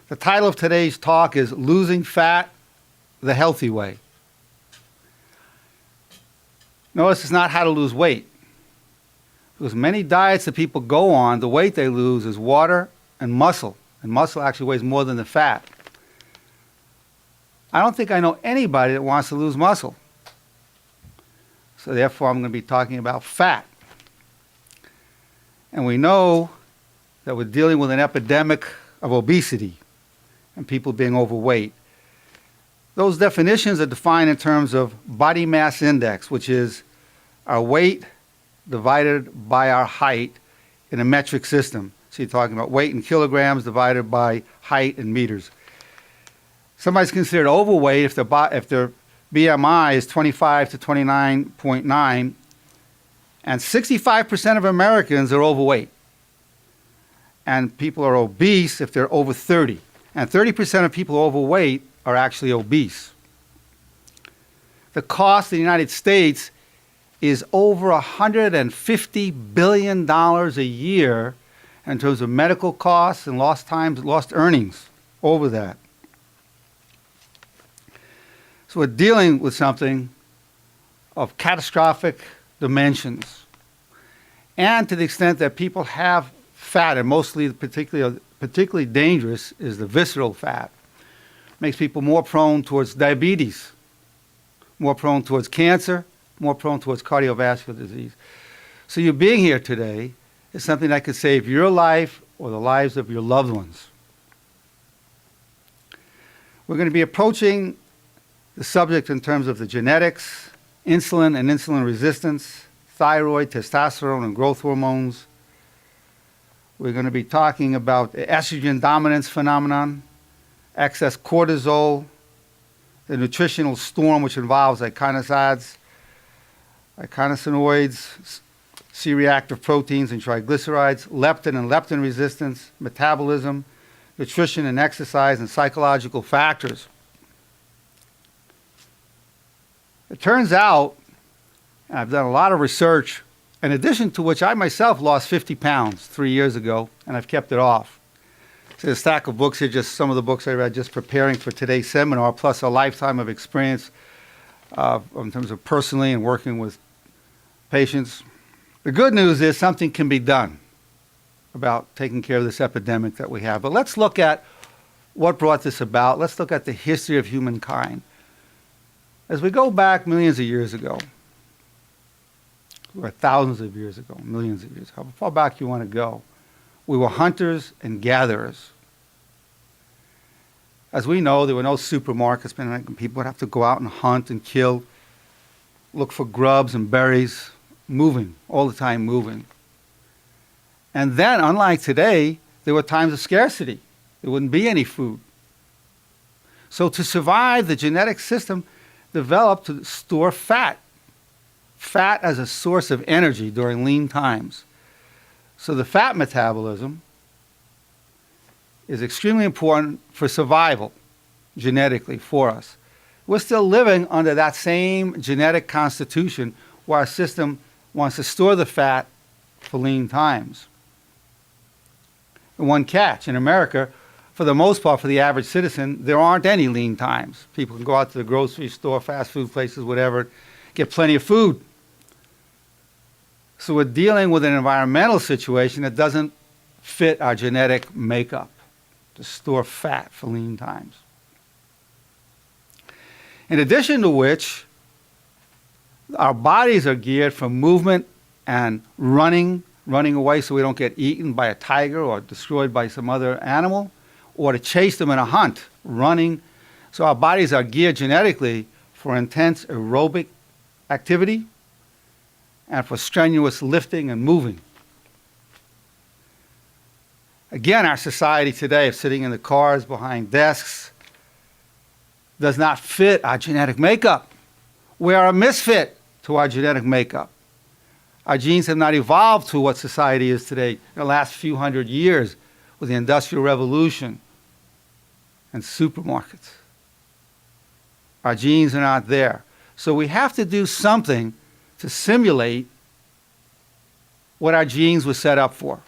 The title of today's talk is Losing Fat the Healthy Way. Notice it's not how to lose weight. Because many diets that people go on, the weight they lose is water and muscle. And muscle actually weighs more than the fat. I don't think I know anybody that wants to lose muscle. So therefore, I'm going to be talking about fat. And we know that we're dealing with an epidemic of obesity and people being overweight. Those definitions are defined in terms of body mass index, which is our weight divided by our height in a metric system. So you're talking about weight in kilograms divided by height in meters. Somebody's considered overweight if their BMI is 25 to 29.9, and 65% of Americans are overweight. And people are obese if they're over 30. And 30% of people overweight are actually obese. The cost in the United States is over $150 billion a year in terms of medical costs and lost times, lost earnings over that. So we're dealing with something of catastrophic dimensions. And to the extent that people have fat, and mostly particularly dangerous is the visceral fat, makes people more prone towards diabetes, more prone towards cancer, more prone towards cardiovascular disease. So you being here today is something that could save your life or the lives of your loved ones. We're going to be approaching the subject in terms of the genetics, insulin and insulin resistance, thyroid, testosterone, and growth hormones. We're going to be talking about the estrogen dominance phenomenon, excess cortisol, the nutritional storm, which involves iconosinoids, C-reactive proteins and triglycerides, leptin and leptin resistance, metabolism, nutrition and exercise, and psychological factors. It turns out, and I've done a lot of research, in addition to which I myself lost 50 pounds 3 years ago, and I've kept it off. So a stack of books here, just some of the books I read just preparing for today's seminar, plus a lifetime of experience in terms of personally and working with patients. The good news is something can be done about taking care of this epidemic that we have. But let's look at what brought this about. Let's look at the history of humankind. As we go back millions of years ago, or thousands of years ago, millions of years, how far back you want to go, we were hunters and gatherers. As we know, there were no supermarkets, and people would have to go out and hunt and kill, look for grubs and berries, moving, all the time moving. And then, unlike today, there were times of scarcity. There wouldn't be any food. So to survive, the genetic system developed to store fat as a source of energy during lean times. So the fat metabolism is extremely important for survival genetically for us. We're still living under that same genetic constitution where our system wants to store the fat for lean times. And one catch, in America, for the most part, for the average citizen, there aren't any lean times. People can go out to the grocery store, fast food places, whatever, get plenty of food. So we're dealing with an environmental situation that doesn't fit our genetic makeup to store fat for lean times. In addition to which, our bodies are geared for movement and running away so we don't get eaten by a tiger or destroyed by some other animal, or to chase them in a hunt, running. So our bodies are geared genetically for intense aerobic activity and for strenuous lifting and moving. Again, our society today of sitting in the cars behind desks does not fit our genetic makeup. We are a misfit to our genetic makeup. Our genes have not evolved to what society is today in the last few hundred years with the Industrial Revolution and supermarkets. Our genes are not there. So we have to do something to simulate what our genes were set up for.